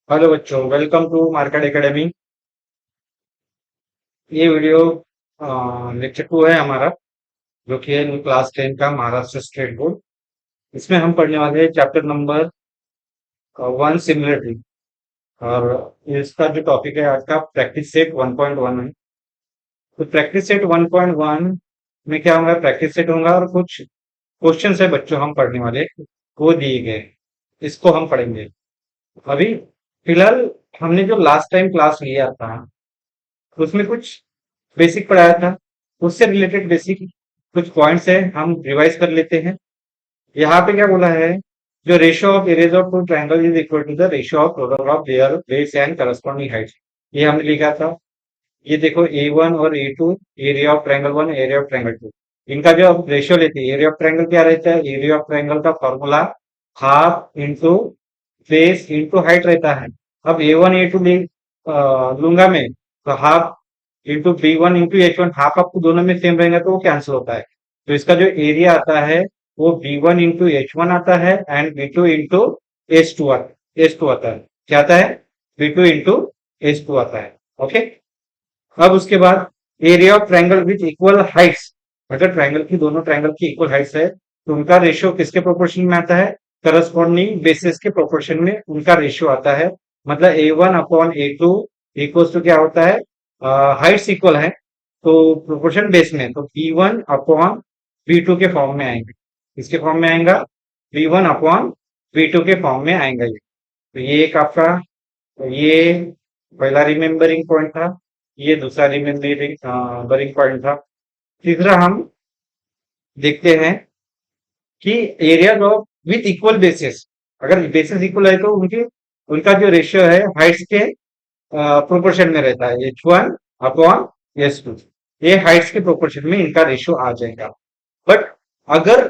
Hello बच्चों, welcome to market academy. ये video lecture 2 है हमारा, जो कि है क्लास 10 का महाराष्ट्र स्टेट बोर्ड। इसमें हम पढ़ने वाले हैं चैप्टर नंबर 1 सिमिलरिटी। और इसका जो टॉपिक है आज का प्रैक्टिस सेट 1.1 है। तो प्रैक्टिस सेट 1.1 में क्या होगा, प्रैक्टिस सेट होगा और कुछ क्वेश्चन है बच्चों हम पढ़ने वाले, वो दिए गए, इसको हम पढ़ेंगे अभी। फिलहाल हमने जो लास्ट टाइम क्लास लिया था उसमें कुछ बेसिक पढ़ाया था, उससे रिलेटेड बेसिक कुछ पॉइंट्स है हम रिवाइज कर लेते हैं। यहाँ पे क्या बोला है, जो ratio of areas of two triangle is equal to the ratio of product of their base and corresponding height. ये हमने लिखा था। ये देखो A1 और A2, area of triangle 1, area of triangle 2, इनका जो रेशियो लेते हैं, एरिया ऑफ ट्रायंगल क्या रहता है, एरिया ऑफ ट्रायंगल का formula half into base into height रहता है। अब A1 A2 लूंगा मैं, तो half into B1 into H1, half आपको दोनों में सेम रहेगा तो वो कैंसिल होता है। तो इसका जो एरिया आता है वो B1 इंटू H1 आता है एंड B2 इंटू H2 आता है। क्या आता है, B2 इंटू H2 आता है। ओके। अब उसके बाद area of triangle with equal Heights, अगर ट्रायंगल की दोनों ट्रायंगल की इक्वल हाइट्स है तो उनका रेशियो किसके प्रोपोर्शन में आता है, करस्पॉन्डिंग बेसिस के प्रोपोर्शन में उनका रेशियो आता है। मतलब A1/A2 इक्वल टू क्या होता है, हाइट्स इक्वल है तो प्रोपोर्शन बेस में, तो B1/B2 के फॉर्म में आएंगे। इसके फॉर्म में आएगा, B1/B2 के फॉर्म में आएगा ये। तो ये एक आपका, तो ये पहला रिमेम्बरिंग पॉइंट था, ये दूसरा रिमेम्बरिंग पॉइंट था। तीसरा हम देखते हैं कि area of with equal basis, अगर बेसिस इक्वल है तो उनके उनका जो रेशियो है हाइट्स के प्रोपोर्शन में रहता है, H1/S2। ये हाइट्स के प्रोपोर्शन में इनका रेशियो आ जाएगा। बट अगर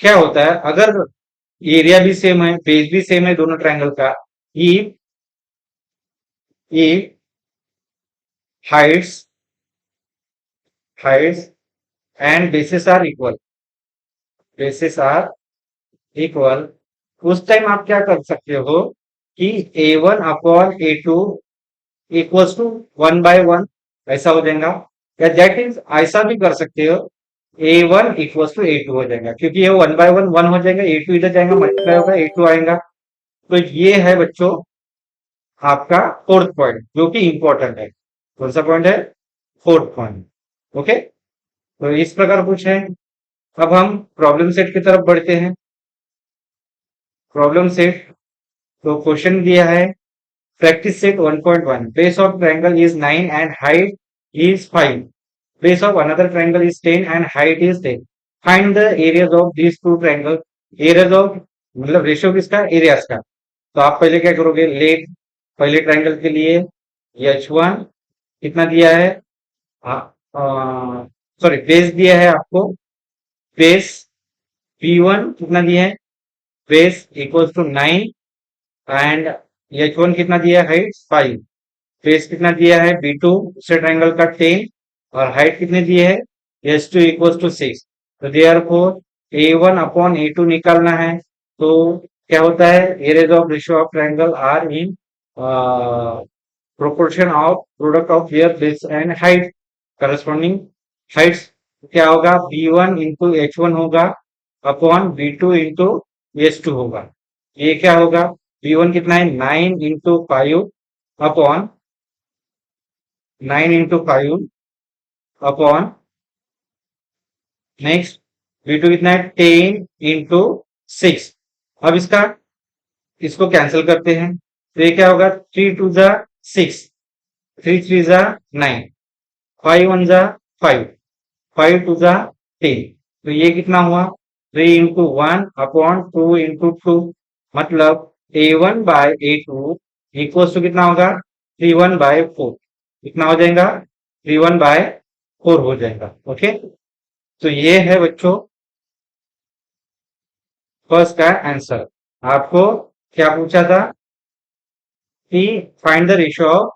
क्या होता है, अगर एरिया भी सेम है, बेस भी सेम है दोनों ट्रायंगल का, ये heights heights and bases are equal, bases are equal, उस टाइम आप क्या कर सकते हो कि A1/A2 इक्वल्स टू 1/1 ऐसा हो जाएगा। या दैट इज ऐसा भी कर सकते हो, A1 इक्वल्स टू A2 हो जाएगा, क्योंकि ये 1/1 1 हो जाएगा, A2 इधर जाएगा, मल्टीप्लाई होगा, A2 आएगा। तो ये है बच्चों आपका फोर्थ पॉइंट, जो कि इंपॉर्टेंट है। कौन सा पॉइंट है, फोर्थ पॉइंट। ओके। तो इस प्रकार कुछ है। अब हम प्रॉब्लम सेट की तरफ बढ़ते हैं। प्रॉब्लम सेट, तो क्वेश्चन दिया है, practice set 1.1, base of triangle is 9 and height is 5, base of another triangle is 10 and height is 10, find the areas of this two triangle. Areas of मतलब ratio किसका, areas का। तो आप पहले क्या करोगे, लेट पहले ट्रायंगल के लिए H1 कितना दिया है, सॉरी बेस दिया है आपको, बेस P1 कितना दिया है, base equals to 9 and H1 कितना दिया है, हाइट 5, बेस कितना दिया है B2 से ट्रायंगल का 10, और हाइट कितने दिए है, H2 इक्वल्स टू 6। तो देयरफॉर A1/A2 निकालना है। तो क्या होता है, areas of ratio of triangle are in proportion of product of their base and height, corresponding heights क्या होगा, B1 इंटू H1 होगा अपॉन B2 इंटू H2 होगा। ये क्या होगा, B1 कितना है, 9 into 5 upon 9 into 5 upon next B2 कितना है, 10 इंटू 6। अब इसको कैंसिल करते हैं, तो ये क्या होगा, 3 2 जा 6, 3 3 जा 9, 5 1 जा 5, 5 2 जा 10। तो ये कितना हुआ, 3 इंटू 1 अपॉन 2 इंटू 2, मतलब A1/A2 इक्वल्स टू कितना होगा, 3/4। कितना हो जाएगा, 3/4 हो जाएगा। ओके। तो ये है बच्चों फर्स्ट का आंसर। आपको क्या पूछा था कि find the ratio of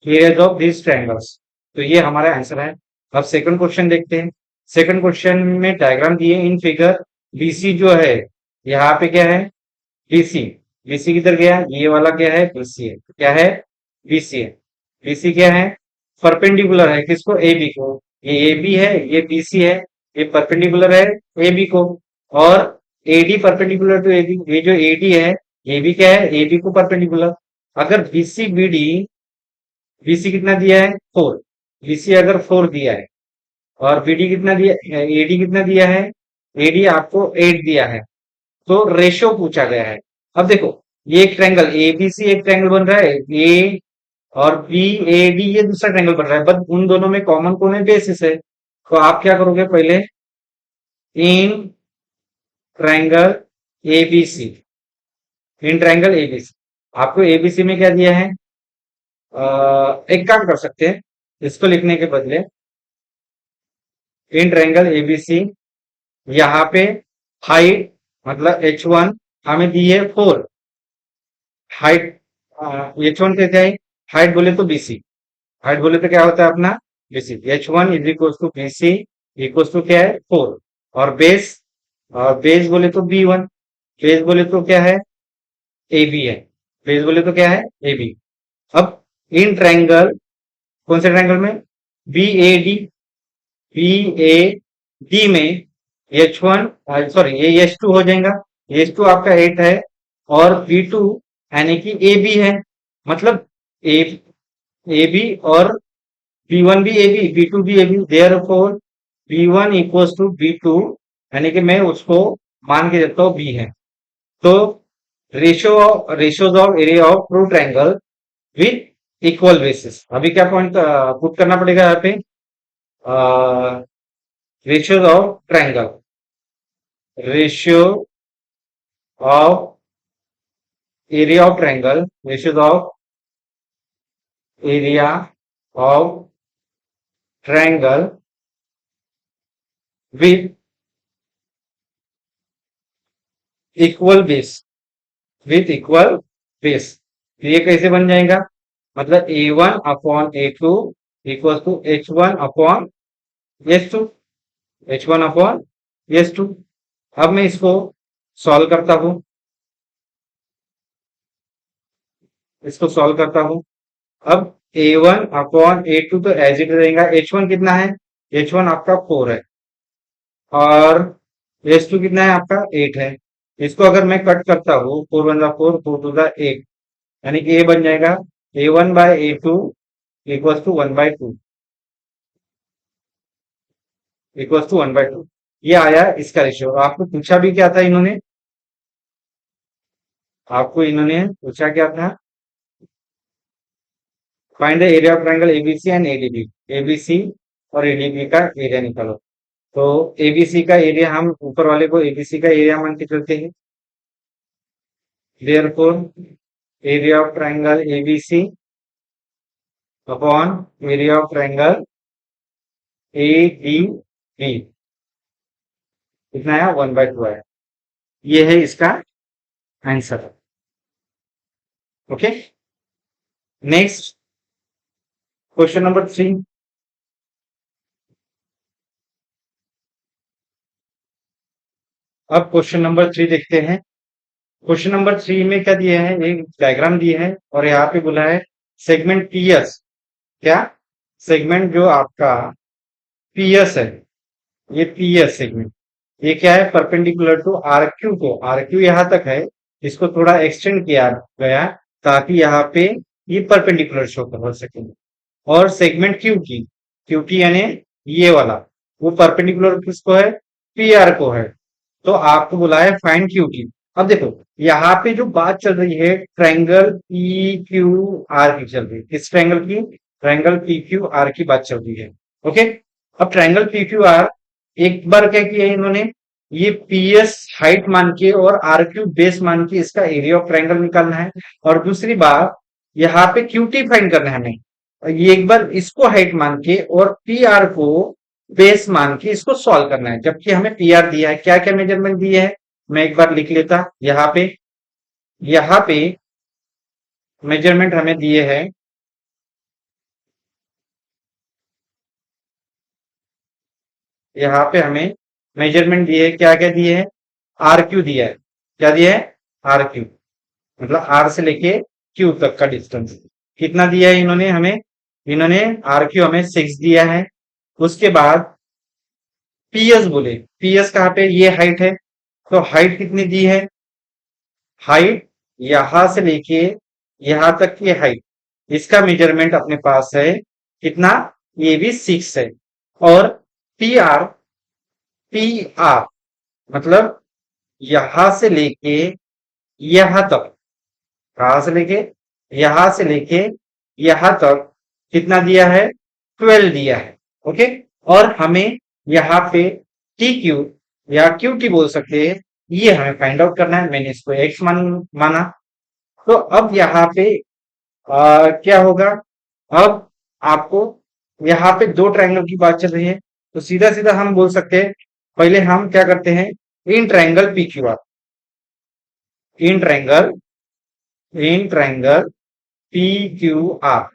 areas of this triangles, तो ये हमारा आंसर है। अब सेकंड क्वेश्चन देखते हैं। सेकंड क्वेश्चन में डायग्राम दिए इन फिगर, BC जो है, यहाँ पे क्या है, BC, बीसी किधर गया, ये वाला क्या है, बीसी है, क्या है, बीसी है। बीसी क्या है, परपेंडिकुलर है किसको, ए बी को। ये ए बी है, ये बीसी है, ये परपेंडिकुलर है ए बी को। और AD perpendicular to A B, ये जो एडी है ये भी क्या है, ए बी को परपेंडिकुलर। अगर बीसी बीडी, बीसी कितना दिया है, 4, बीसी अगर 4 दिया है और बीडी कितना दिया, एडी कितना दिया है, एडी आपको 8 दिया है, तो रेशियो पूछा गया है। अब देखो, ये एक ट्रायंगल एबीसी एक ट्रायंगल बन रहा है, ए और बी ए डी ये दूसरा ट्रायंगल बन रहा है, बट उन दोनों में कॉमन कौन है, बेसिस है। तो आप क्या करोगे, पहले in triangle ABC, in triangle ABC, आपको एबीसी में क्या दिया है, एक काम कर सकते हैं, इसको लिखने के बदले इन ट्रायंगल एबीसी, यहाँ पे हाइट मतलब H1 हमें दी है 4, हाइट H1 क्या है, हाइट बोले तो बीसी, हाइट बोले तो क्या होता है अपना BC, H1 is equal to BC equal to क्या है 4। और बेस, और बेस बोले तो B1, बेस बोले तो क्या है, ए बी है, बेस बोले तो क्या है, ए बी। अब इन ट्रायंगल, कौन से ट्रायंगल में, B A D, B A D में H1 सॉरी ये H2 हो जाएगा, H2 आपका 8 है, और B2 यानी कि ए बी है, मतलब ए ए बी और B1 भी ए बी, B2 भी A B, therefore B1 equals to B2, यानी कि मैं उसको मान के देता हूँ बी है। तो ratios of area of two triangle with equal bases, अभी क्या पॉइंट पुट करना पड़ेगा यहाँ पे, ratios of triangle, ratio of area of triangle, ratios of area of triangle with equal base, with equal base. तो ये कैसे बन जाएगा, मतलब A1 upon A2 equal to H1 upon S2, H1 upon S2। अब मैं इसको सॉल्व करता हूं, इसको सॉल्व करता हूं। अब A1 अपॉन A2 तो एज इट रहेगा, H1 कितना है, H1 आपका 4 है, और S2 कितना है आपका 8 है। इसको अगर मैं कट करता हूँ, 4 वन जा 4, 4 टू जा 8, यानी कि ये बन जाएगा A1 by A2 equals to 1/2, equals to 1/2। ये आया इसका रेशियो। आपको पूछा भी क्या था इन्होंने, आपको इन्होंने पूछा क्या था, find the area of triangle ABC and ADB, ABC और एडीबी का एरिया निकालो। तो एबीसी का एरिया, हम ऊपर वाले को एबीसी का एरिया मान के चलते हैं, therefore area of triangle ABC upon area of triangle ADB कितना आया, 1/2 आया। ये है इसका answer. Okay, next question number 3। अब क्वेश्चन नंबर 3 देखते हैं। क्वेश्चन नंबर 3 में क्या दिया है, एक डायग्राम दिया है और यहाँ पे बोला है सेगमेंट पीएस, क्या सेगमेंट जो आपका पीएस है, ये पीएस सेगमेंट, ये क्या है, परपेंडिकुलर टू आरक्यू को, आरक्यू यहाँ तक है, इसको थोड़ा एक्सटेंड किया गया ताकि यहाँ पे ये परपेंडिकुलर शो कर सके। और सेगमेंट क्यू की, क्यू की यानी ये वाला, वो परपेंडिकुलर किसको है, पी आर को है। तो आपको बुलाया फाइंड क्यू की। अब देखो यहाँ पे जो बात चल रही है ट्रायंगल पी क्यू आर की चल रही है, किस ट्रायंगल की, ट्रायंगल पी क्यू आर की बात चल रही है। ओके, अब ट्रायंगल पी क्यू आर, एक बार क्या किया इन्होंने, ये पीएस हाइट मान के और आर क्यू बेस मान के इसका एरिया ऑफ ट्रायंगल निकालना है, और दूसरी बात यहाँ पे क्यूटी फाइंड करना है हमें, ये एक बार इसको हाइट मान के और पी आर को बेस मान के इसको सॉल्व करना है, जबकि हमें पी आर दिया है, क्या क्या मेजरमेंट दिए है, मैं एक बार लिख लेता, यहाँ पे मेजरमेंट हमें दिए हैं, यहाँ पे हमें मेजरमेंट दिए है, क्या क्या दिए है, आर क्यू दिया है, क्या दिया है, आर क्यू। मतलब आर से लेके क्यू तक का डिस्टेंस कितना दिया है इन्होंने हमें, इन्होंने आर क्यू हमें 6 दिया है। उसके बाद पीएस बोले, पीएस कहाँ पे, ये हाइट है, तो हाइट कितनी दी है, हाइट यहां से लेके यहां तक की हाइट, इसका मेजरमेंट अपने पास है कितना, ये भी 6 है। और पी आर, पी आर मतलब यहां से लेके यहां तक, कहां से लेके, यहां से लेके यहां तक कितना दिया है, 12 दिया है। ओके, और हमें यहाँ पे टी क्यू या क्यू टी बोल सकते हैं, ये हमें फाइंड आउट करना है। मैंने इसको एक्स माना। तो अब यहाँ पे क्या होगा, अब आपको यहाँ पे दो ट्रायंगल की बात चल रही है, तो सीधा सीधा हम बोल सकते हैं, पहले हम क्या करते हैं, in triangle P Q R, in triangle, in triangle P Q R.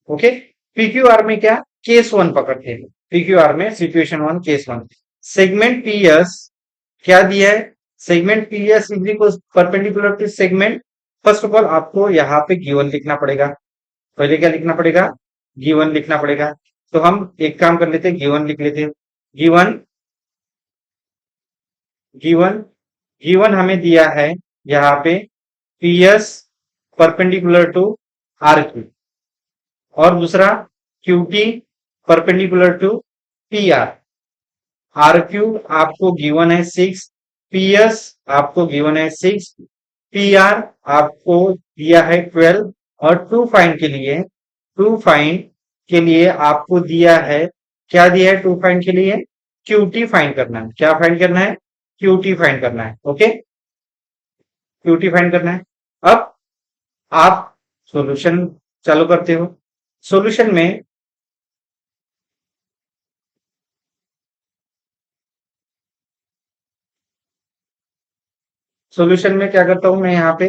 Okay, P Q R में क्या, केस वन पकड़ते हैं, पी क्यू आर में situation one case one, segment PS क्या दिया है, segment PS is equal perpendicular to segment. First of all आपको यहाँ पे गिवन लिखना पड़ेगा, पहले क्या लिखना पड़ेगा, गिवन लिखना पड़ेगा। तो हम एक काम कर लेते हैं, गिवन लिख लेते हैं। गिवन, गिवन, गिवन हमें दिया है यहाँ पे PS perpendicular to R Q, और दूसरा QT perpendicular to P R. R Q आपको गिवन है 6, पीएस आपको गिवन है 6, पी आर आपको दिया है 12, और टू फाइंड के लिए, टू फाइंड के लिए आपको दिया है, क्या दिया है टू फाइंड के लिए, क्यूटी फाइंड करना है। क्या फाइंड करना है, क्यूटी फाइंड करना है। ओके, क्यूटी फाइंड करना है। अब आप सॉल्यूशन चालू करते हो, सॉल्यूशन में सॉल्यूशन में क्या करता हूं मैं, यहाँ पे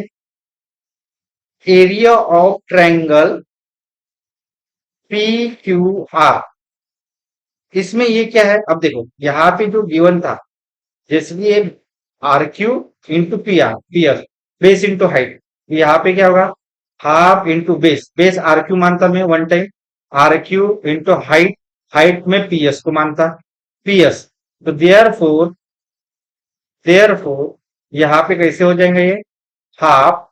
area of triangle P Q are, इसमें ये क्या है, अब देखो यहाँ पे जो गिवन था, जैसे कि ये R Q into P R, P R base into height, यहाँ पे क्या होगा, half into base, base R Q मानता मैं one time, R Q into height, height में पीएस को मानता, पीएस। तो देयर फोर यहाँ पे कैसे हो जाएंगे ये, half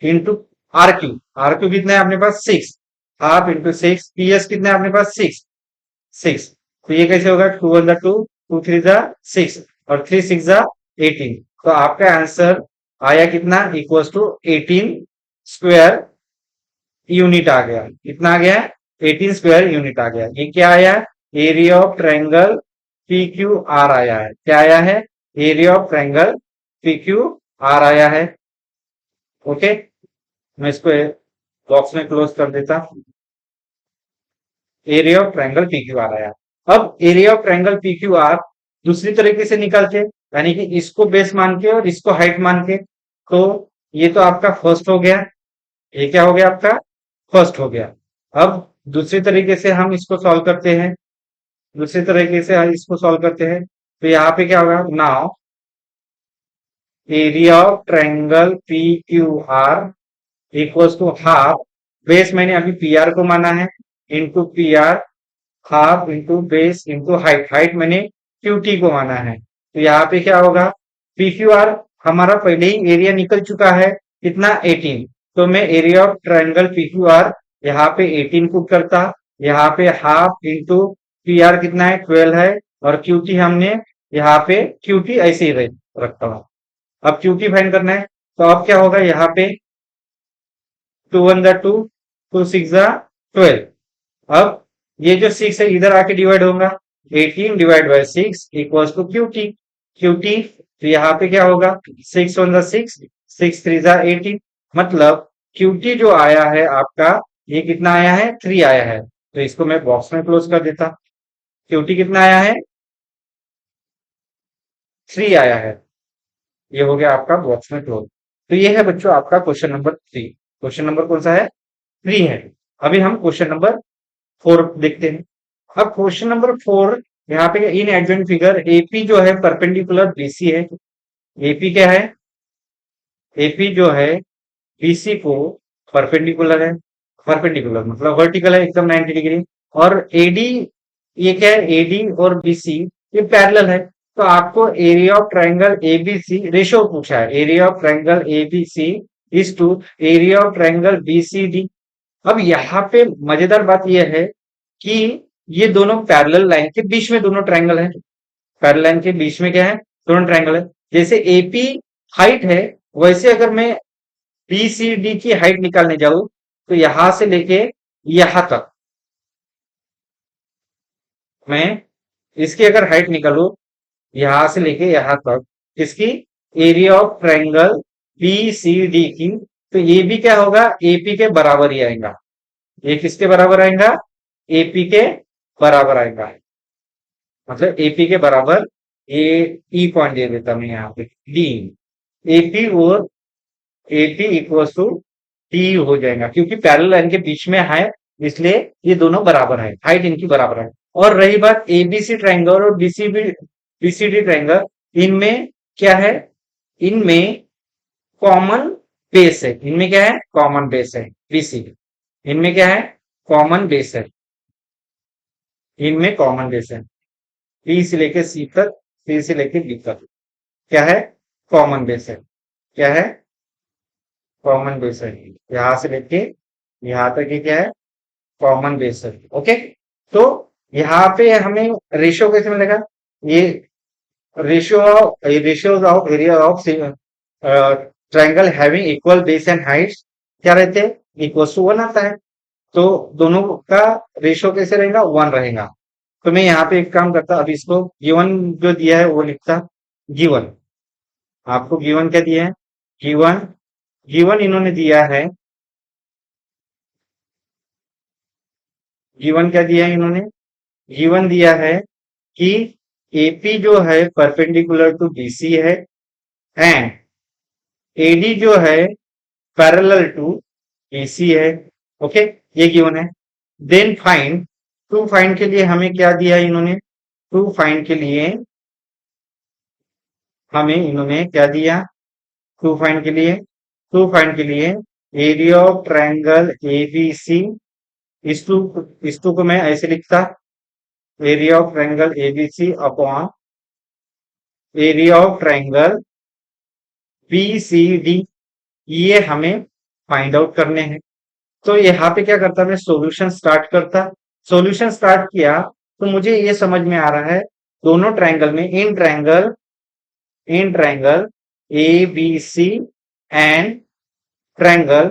into R Q, R Q कितना है अपने पास 6, हाफ इंटू 6, पीएस कितना है अपने पास 6, 6, तो ये कैसे होगा, 2 वन जा 2, 2 3 जा 6, और 3 6 जा 18। तो आपका आंसर आया कितना, इक्वल्स टू 18 स्क्वायर यूनिट आ गया। कितना आ गया, 18 स्क्वायर यूनिट आ गया। ये क्या आया, area of triangle P Q are आया है। क्या आया है, area of triangle P Q are आया है। ओके, मैं इसको बॉक्स में क्लोज कर देता, area of triangle P Q are आया। अब area of triangle P Q are दूसरी तरीके से निकालते, यानी कि इसको बेस मान के और इसको हाइट मान के, तो ये तो आपका फर्स्ट हो गया, ये क्या हो गया आपका, फर्स्ट हो गया। अब दूसरी तरीके से हम इसको सॉल्व करते हैं, दूसरी तरीके से हम इसको सॉल्व करते हैं, तो यहाँ पे क्या होगा, now area of triangle P Q R equals to half, base मैंने अभी पी आर को माना है, into P R, half into base into height, height मैंने क्यू टी को माना है। तो यहाँ पे क्या होगा, पी क्यू आर हमारा पहले ही एरिया निकल चुका है, कितना 18, तो मैं area of triangle P Q are यहाँ पे 18 पुट करता, यहाँ पे हाफ इंटू पी आर कितना है 12 है, और क्यू टी हमने यहाँ पे क्यू टी ऐसे ही रखता हूँ। अब क्यू टी फाइंड करना है, तो अब क्या होगा, यहाँ पे 2 वन जा 2, 2 6 जा 12। अब ये जो 6 है इधर आके डिवाइड होगा, 18 divide by 6 equals to Q T, Q T, तो यहाँ पे क्या होगा, 6 वन जा 6, 6 3 जा 18, मतलब क्यू टी जो आया है आपका, ये कितना आया है, 3 आया है। तो इसको मैं बॉक्स में क्लोज कर देता, क्यू टी कितना आया है, 3 आया है। ये हो गया आपका बॉक्स में क्लोज। तो ये है बच्चों आपका क्वेश्चन नंबर 3। क्वेश्चन नंबर कौन सा है, 3 है। अभी हम क्वेश्चन नंबर 4 देखते हैं। अब क्वेश्चन नंबर 4, यहाँ पे इन एडजॉइंट फिगर एपी जो है परपेंडिकुलर बीसी है, एपी क्या है, एपी जो है बीसी को परपेंडिकुलर है, परपेंडिकुलर मतलब वर्टिकल है एकदम 90 डिग्री। और एडी, ये क्या है, एडी और बीसी ये पैरेलल है। तो आपको area of triangle ABC ratio पूछा है, area of triangle ABC is to area of triangle BCD. अब यहाँ पे मजेदार बात यह है कि ये दोनों पैरेलल लाइन के बीच में दोनों ट्रायंगल है। पैरेलल लाइन के बीच में क्या है, दोनों ट्रायंगल है। जैसे एपी हाइट है, वैसे अगर मैं बीसीडी की हाइट निकालने जाऊं तो यहां से लेके यहां तक मैं इसकी अगर हाइट निकालू, यहां से लेके यहां तक किसकी, एरिया ऑफ ट्रायंगल बीसीडी की, तो ये भी क्या होगा, एपी के बराबर ही आएगा। ये किसके बराबर आएगा, एपी के बराबर आएगा। मतलब एपी के बराबर, ए ई पॉइंट दे देता मैं यहाँ पे डी, एपी और एपी इक्वल टू डी हो जाएगा, क्योंकि पैरेलल लाइन के बीच में है, इसलिए ये दोनों बराबर है, हाइट इनकी बराबर है। और रही बात एबीसी ट्रायंगल और बीसीबी बीसीडी ट्रायंगल, इनमें क्या है, इनमें कॉमन बेस है। इनमें क्या है, कॉमन बेस है बीसीडी। इनमें क्या है, कॉमन बेस है। इनमें कॉमन बेस है, बी से लेके सी तक, सी से लेके डी तक क्या है, कॉमन बेस है। क्या है, कॉमन बेस है। यहां से लेके यहां तक ये क्या है, कॉमन बेस है। ओके, तो यहाँ पे हमें रेशियो कैसे मिलेगा, ये ratio of area of triangle having equal base and Heights क्या रहते हैं, इक्वल टू 1 आता है। तो दोनों का रेशियो कैसे रहेगा, 1 रहेगा। तो मैं यहाँ पे एक काम करता, अभी इसको गिवन जो दिया है वो लिखता, गिवन, आपको गिवन क्या दिया है, गिवन, गिवन इन्होंने दिया है, गिवन क्या दिया है इन्होंने, गिवन दिया है कि एपी जो है परपेंडिकुलर टू बीसी है, एंड एडी जो है पैरेलल टू बीसी है। ओके, ये गिवन है। देन फाइंड, टू फाइंड के लिए हमें क्या दिया है इन्होंने, टू फाइंड के लिए हमें इन्होंने क्या दिया, टू फाइंड के लिए, टू फाइंड के लिए एरिया ऑफ ट्रायंगल एबीसी, इस टू को मैं ऐसे लिखता, area of triangle ABC upon area of triangle BCD, ये हमें फाइंड आउट करने हैं। तो यहाँ पे क्या करता, मैं सॉल्यूशन स्टार्ट करता। सॉल्यूशन स्टार्ट किया तो मुझे ये समझ में आ रहा है, दोनों ट्रायंगल में, in triangle A B C and triangle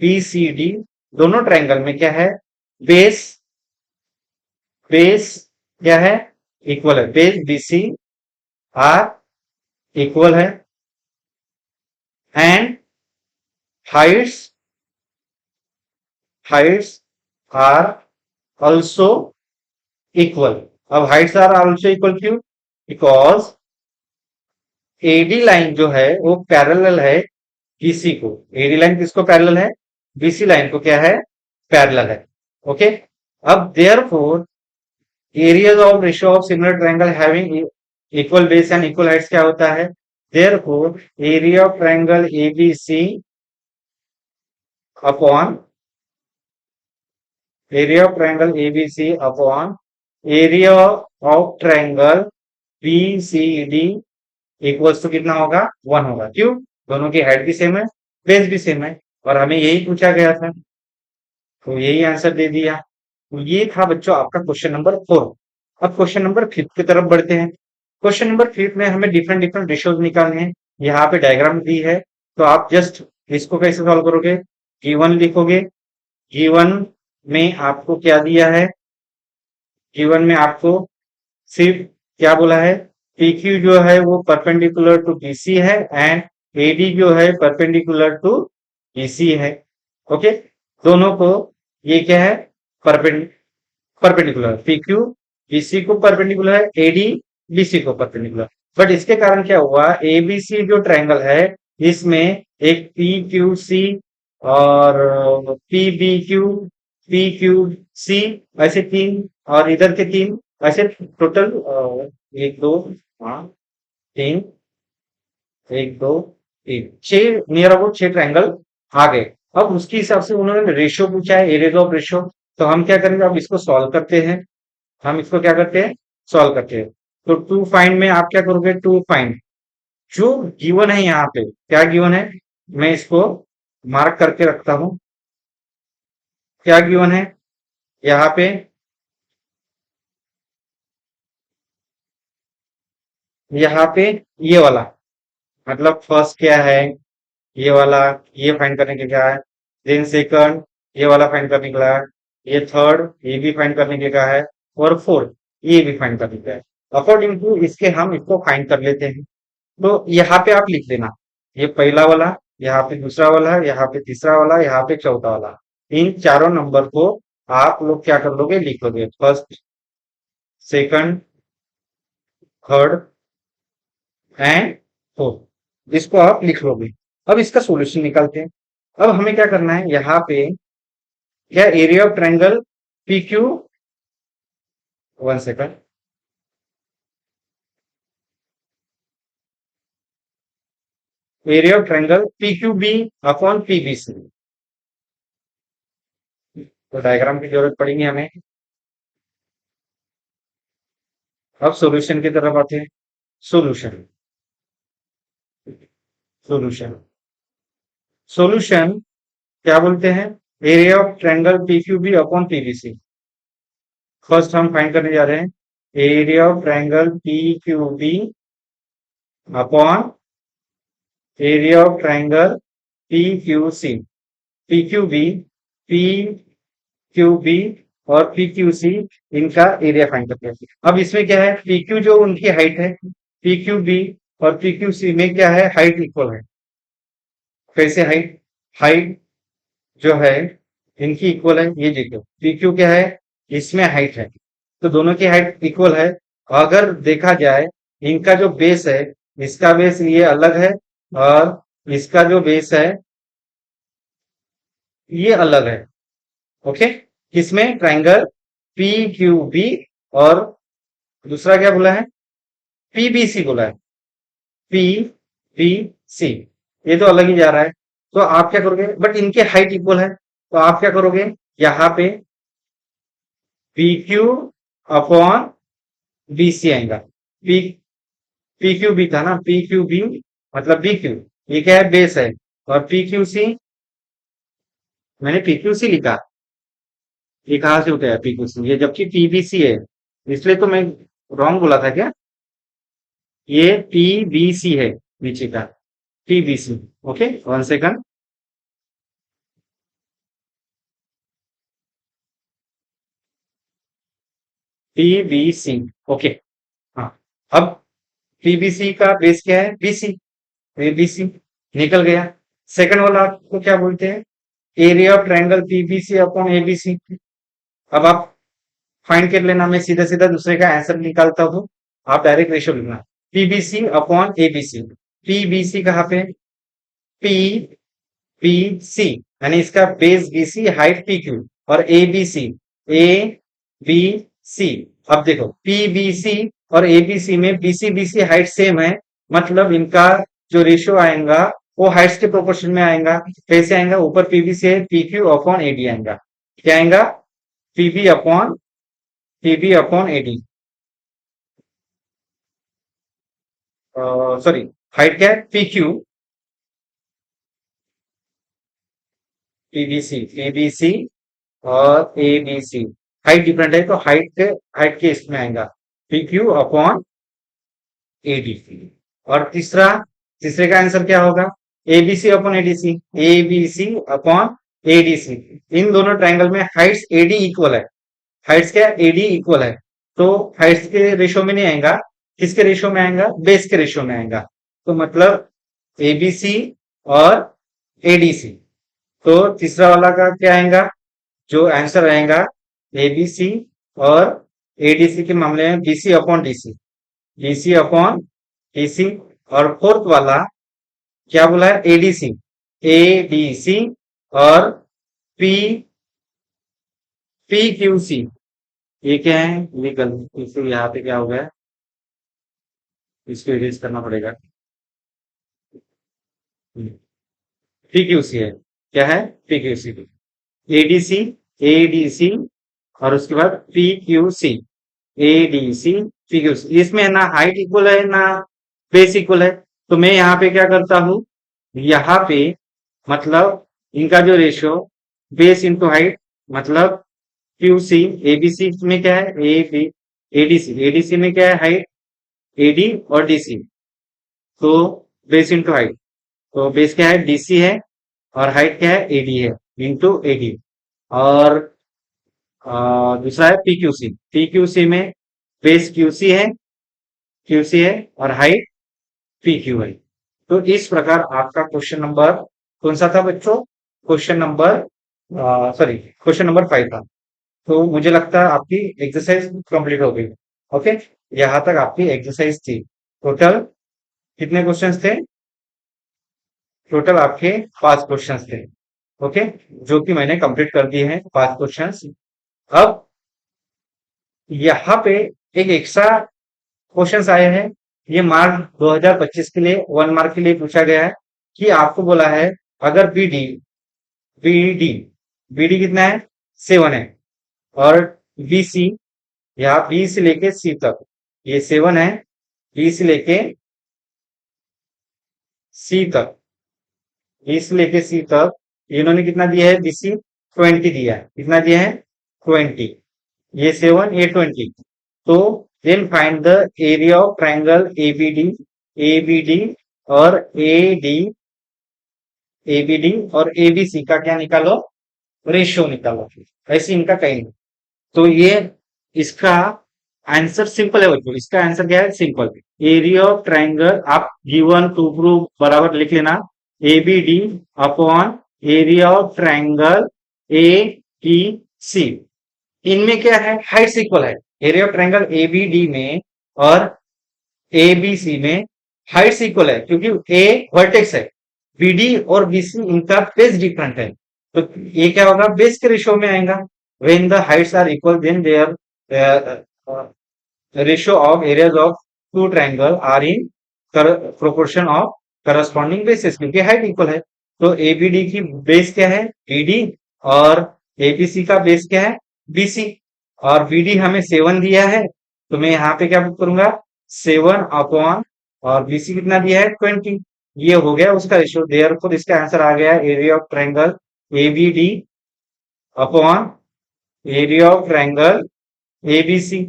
B C D, दोनों ट्रायंगल में क्या है, बेस, बेस क्या है, इक्वल है। बेस बीसी आर इक्वल है, and heights, heights are also equal. अब हाइट्स आर ऑल्सो इक्वल क्यों, बिकॉज एडी लाइन जो है वो पैरेलल है बीसी को। एडी लाइन किसको पैरेलल है, बीसी लाइन को क्या है, पैरेलल है। ओके, अब therefore areas of ratio of similar triangle having equal base and equal heights क्या होता है, therefore area of triangle ABC upon area of triangle ABC upon area of triangle BCD equals to कितना होगा, 1 होगा। क्यों, दोनों की हाइट भी सेम है, बेस भी सेम है, और हमें यही पूछा गया था, तो यही आंसर दे दिया। तो ये था बच्चों आपका क्वेश्चन नंबर 4। अब क्वेश्चन नंबर 5 की तरफ बढ़ते हैं। क्वेश्चन नंबर 5 में हमें डिफरेंट डिफरेंट रेशियोज निकालने हैं। यहाँ पे डायग्राम दी है, तो आप जस्ट इसको कैसे सॉल्व करोगे, गिवन लिखोगे। गिवन में आपको क्या दिया है, गिवन में आपको सिर्फ क्या बोला है, PQ जो है वो परपेंडिकुलर टू BC है, एंड AD जो है परपेंडिकुलर टू BC है। ओके, दोनों को ये क्या है, परपेंडिकुलर, PQ BC को परपेंडिकुलर है, AD BC को परपेंडिकुलर। बट इसके कारण क्या हुआ, ABC जो ट्रायंगल है इसमें एक PQC और PBQ, PQC ऐसे 3, और इधर के 3, ऐसे टोटल 1 2, हाँ 3, 1 2 छह नियर अबाउट छह ट्रायंगल आ गए। अब उसके हिसाब से उन्होंने रेशियो पूछा है, एरिया ऑफ रेशियो। तो हम क्या करेंगे, अब इसको सॉल्व करते हैं। हम इसको क्या करते हैं, सॉल्व करते हैं। तो टू फाइंड में आप क्या करोगे, टू फाइंड जो गिवन है यहाँ पे, क्या गिवन है, मैं इसको मार्क करके रखता हूं। क्या गिवन है यहाँ पे, यहाँ पे ये वाला, मतलब फर्स्ट क्या है, ये वाला, ये फाइंड करने के क्या है। देन सेकंड, ये वाला फाइंड करने के लिए है। ये थर्ड, ये भी फाइंड करने के क्या है। और फोर्थ, ये भी फाइंड करने का है। अकॉर्डिंग टू इसके हम इसको फाइंड कर लेते हैं। तो यहाँ पे आप लिख देना, ये पहला वाला, यहाँ पे दूसरा वाला, यहाँ पे तीसरा वाला, यहाँ पे चौथा वाला। इन चारों नंबर को आप लोग क्या कर लोगे, लिख लोगे, first, second, third and fourth, इसको आप लिख लोगे। अब इसका सॉल्यूशन निकालते हैं। अब हमें क्या करना है, यहाँ पे क्या area of triangle P Q, one second, area of triangle P Q B upon P B C. तो डायग्राम की जरूरत पड़ेगी हमें। अब सॉल्यूशन की तरफ आते हैं। सॉल्यूशन, सॉल्यूशन, सॉल्यूशन क्या बोलते हैं, area of triangle P Q B upon P B C. First हम फाइंड करने जा रहे हैं area of triangle P Q B upon area of triangle P Q C. P Q B, P Q B और P Q C, इनका area find करते हैं। अब इसमें क्या है, पी क्यू जो उनकी हाइट है, पी क्यू बी और पी क्यू सी में क्या है, हाइट इक्वल है। कैसे हाइट, हाइट जो है इनकी इक्वल है, ये देखो पी क्यू क्या है, इसमें हाइट है, तो दोनों की हाइट इक्वल है। अगर देखा जाए इनका जो बेस है, इसका बेस ये अलग है और इसका जो बेस है ये अलग है। ओके, किसमें, ट्रायंगल पी क्यू बी, और दूसरा क्या बोला है, पीबीसी बोला है, पी बी सी, ये तो अलग ही जा रहा है। तो आप क्या करोगे, बट इनके हाइट इक्वल है, तो आप क्या करोगे, यहाँ पे P Q upon B C आएगा। पी पी क्यू बी था ना, पी क्यू बी मतलब बी क्यू, ये क्या है, बेस है। और पी क्यू सी, मैंने पी क्यू सी लिखा, ये कहां से होता है पी क्यू सी, ये जबकि पीबीसी है, इसलिए तो मैं रॉन्ग बोला था क्या, ये पीबीसी है नीचे का, PBC. Okay, one second, PBC. Okay, हाँ, अब पीबीसी का बेस क्या है, बीसी, एबीसी निकल गया। सेकंड वाला को क्या बोलते हैं, area of triangle PBC upon ABC. अब आप फाइंड कर लेना, मैं सीधा सीधा दूसरे का आंसर निकालता हूं, आप डायरेक्ट रेशियो लिखना, पीबीसी अपॉन एबीसी। पीबीसी कहाँ पे, पी बी सी, यानी इसका base BC, height P Q, और A B C, A B सी। अब देखो पीबीसी और एबीसी में बीसी बीसी हाइट सेम है, मतलब इनका जो रेशियो आएगा वो हाइट्स के प्रोपोर्शन में आएगा। कैसे आएगा, ऊपर पीबीसी है, पी क्यू अपॉन एडी आएगा। क्या आएगा, PB upon AD, sorry, height क्या है, पी क्यू, पीबीसी, पीबीसी और A B C, height different है, तो हाइट के इसमें आएगा P Q upon A D. और तीसरे का आंसर क्या होगा, ABC upon ADC, ABC upon ADC. इन दोनों ट्रायंगल में हाइट्स एडी इक्वल है, हाइट्स क्या, एडी इक्वल है, तो हाइट्स के रेशियो में नहीं आएगा, किसके रेशियो में आएगा, बेस के रेशियो में आएगा। तो मतलब एबीसी और एडीसी। तो तीसरा वाला का क्या आएगा, जो आंसर आएगा, एबीसी और एडीसी के मामले में BC upon DC, DC upon DC. और फोर्थ वाला क्या बोला है, एडीसी, एडीसी और पी पी क्यू सी। ये क्या है, ये गलती, इसको यहाँ पे क्या हो गया, इसको इरेज करना पड़ेगा। पीक्यूसी है, क्या है, पीक्यूसी, एडीसी, एडीसी और उसके बाद पीक्यूसी, एडीसी, पीक्यूसी। इसमें ना हाइट इक्वल है ना बेस इक्वल है, तो मैं यहाँ पे क्या करता हूँ, यहाँ पे मतलब इनका जो रेशियो बेस इंटू हाइट, मतलब क्यूसी, एबीसी में क्या है, ए बी, एडीसी, एडीसी में क्या है हाइट, एडी और डीसी, तो बेस इंटू हाइट, तो बेस क्या है डीसी है और हाइट क्या है एडी है, इंटू एडी। और दूसरा है पीक्यूसी, पीक्यूसी में बेस क्यूसी है, क्यूसी है और हाइट पी क्यू है। तो इस प्रकार आपका क्वेश्चन नंबर कौन सा था बच्चों, question number sorry question number 5 था। तो मुझे लगता है आपकी एक्सरसाइज कंप्लीट हो गई। ओके, यहाँ तक आपकी एक्सरसाइज थी। टोटल कितने क्वेश्चंस थे, टोटल आपके 5 क्वेश्चंस थे। ओके, जो कि मैंने कंप्लीट कर दिए हैं 5 क्वेश्चंस। अब यहाँ पे एक एक्स्ट्रा क्वेश्चंस आए हैं, ये मार्क 2025 के लिए 1 मार्क के लिए पूछा गया है कि आपको बोला है अगर बीडी, बीडी, बीडी कितना है 7 है और बीसी, यहाँ बी से लेके सी तक ये 7 है, बी से लेके सी तक, बी से लेके सी तक इन्होंने कितना दिया है, बीसी 20 दिया है, कितना दिया है 20, ये 7 ये 20। तो then find the area of triangle ABD, ABD और एडी, एबीडी और एबीसी का क्या निकालो, रेशियो निकालो। ऐसे इनका कहीं नहीं। तो ये इसका आंसर सिंपल है बच्चों, इसका आंसर क्या है सिंपल, एरिया ऑफ ट्रायंगल, आप गिवन टू प्रूफ बराबर लिख लेना, ABD upon area of triangle A B C. इनमें क्या है हाइट्स इक्वल है, एरिया ऑफ ट्रायंगल एबीडी में और एबीसी में हाइट्स इक्वल है, क्योंकि ए वर्टेक्स है, बीडी और बीसी इनका बेस डिफरेंट है, तो ये क्या होगा बेस के रेशियो में आएगा। When the heights are equal then their ratio of areas of two triangle are in proportion of corresponding bases, क्योंकि हाइट इक्वल है। तो एबीडी की बेस क्या है बीडी और एबीसी का बेस क्या है बीसी, और बीडी हमें 7 दिया है, तो मैं यहाँ पे क्या करूंगा 7 अपॉन और बीसी कितना दिया है 20, ये हो गया उसका रेशियो, देयरफॉर इसका आंसर आ गया area of triangle ABD upon area of triangle ABC.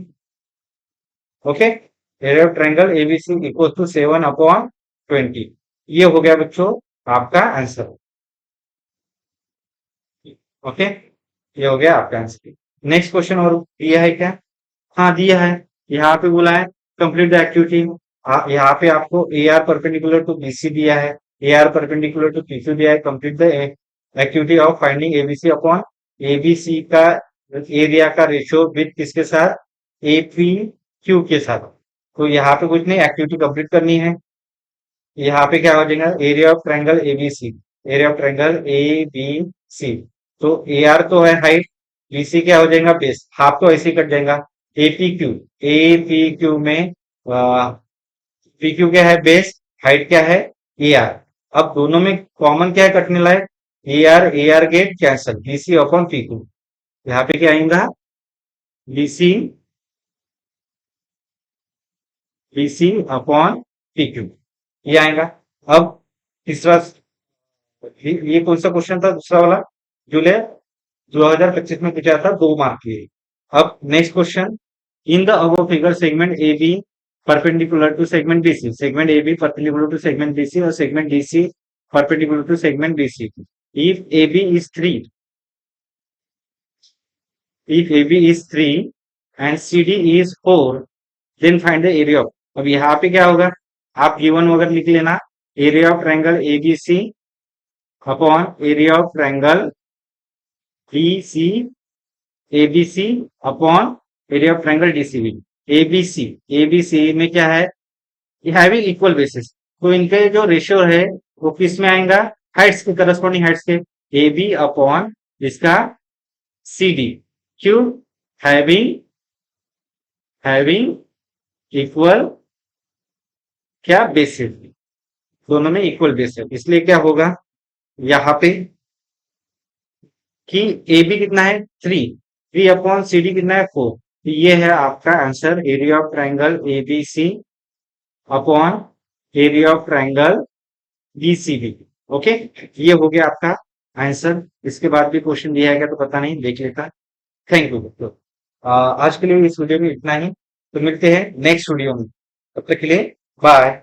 Okay, area of triangle ABC equal to 7 upon 20, ये हो गया बच्चों आपका आंसर। ओके, ये हो गया आपका आंसर। नेक्स्ट क्वेश्चन और दिया है क्या, हाँ दिया है, यहाँ पे बोला है कंप्लीट द एक्टिविटी। यहाँ पे आपको A R perpendicular to BC दिया है, A R perpendicular to PQ दिया है, complete the activity of finding ABC upon ABC का एरिया का रेशियो विद किसके साथ, एपी क्यू के साथ। तो यहाँ पे कुछ नहीं, एक्टिविटी कंप्लीट करनी है। यहाँ पे क्या हो जाएगा area of triangle ABC, area of triangle A B C, तो ए आर तो है हाइट, बीसी क्या हो जाएगा बेस, हाफ तो ऐसे ही कट जाएगा, एपी क्यू, एपी क्यू में पी क्यू क्या है बेस, हाइट क्या है ए आर। अब दोनों में कॉमन क्या है कटने लायक, A R get cancel, BC upon P Q, यहाँ पे क्या आएगा BC, BC upon P Q, ये आएगा। अब तीसरा, ये कौन सा क्वेश्चन था दूसरा वाला, जुलाई 2025 में पूछा था 2 मार्क के लिए। अब next question, in the above figure segment A B perpendicular to segment BC, segment A B perpendicular to segment BC और segment DC perpendicular to segment BC. If A B is 3, if AB is 3 and CD is 4, then find the area of। अब यहाँ पे क्या होगा, आप given वगैरह लिख लेना, area of triangle ABC upon area of triangle BC, ABC upon area of triangle DCB. ABC, ABC में क्या है, ये हैविंग इक्वल बेसिस, तो इनके जो रेशियो है वो किस में आएगा, हाइट्स के करस्पॉन्डिंग हाइट्स के, ए बी अपॉन इसका सी डी, क्यों, हैविंग, हैविंग इक्वल क्या बेसिस, दोनों में इक्वल बेस है, इसलिए क्या होगा यहाँ पे कि ए बी कितना है 3 अपॉन सी डी कितना है 4। तो ये है आपका answer, area of triangle A B C upon area of triangle B C B. Okay, ये हो गया आपका आंसर। इसके बाद भी क्वेश्चन दिया है क्या तो पता नहीं, देख लेता। Thank you. तो आज के लिए इस वीडियो में इतना ही, तो मिलते हैं नेक्स्ट वीडियो में, तब तक के लिए बाय।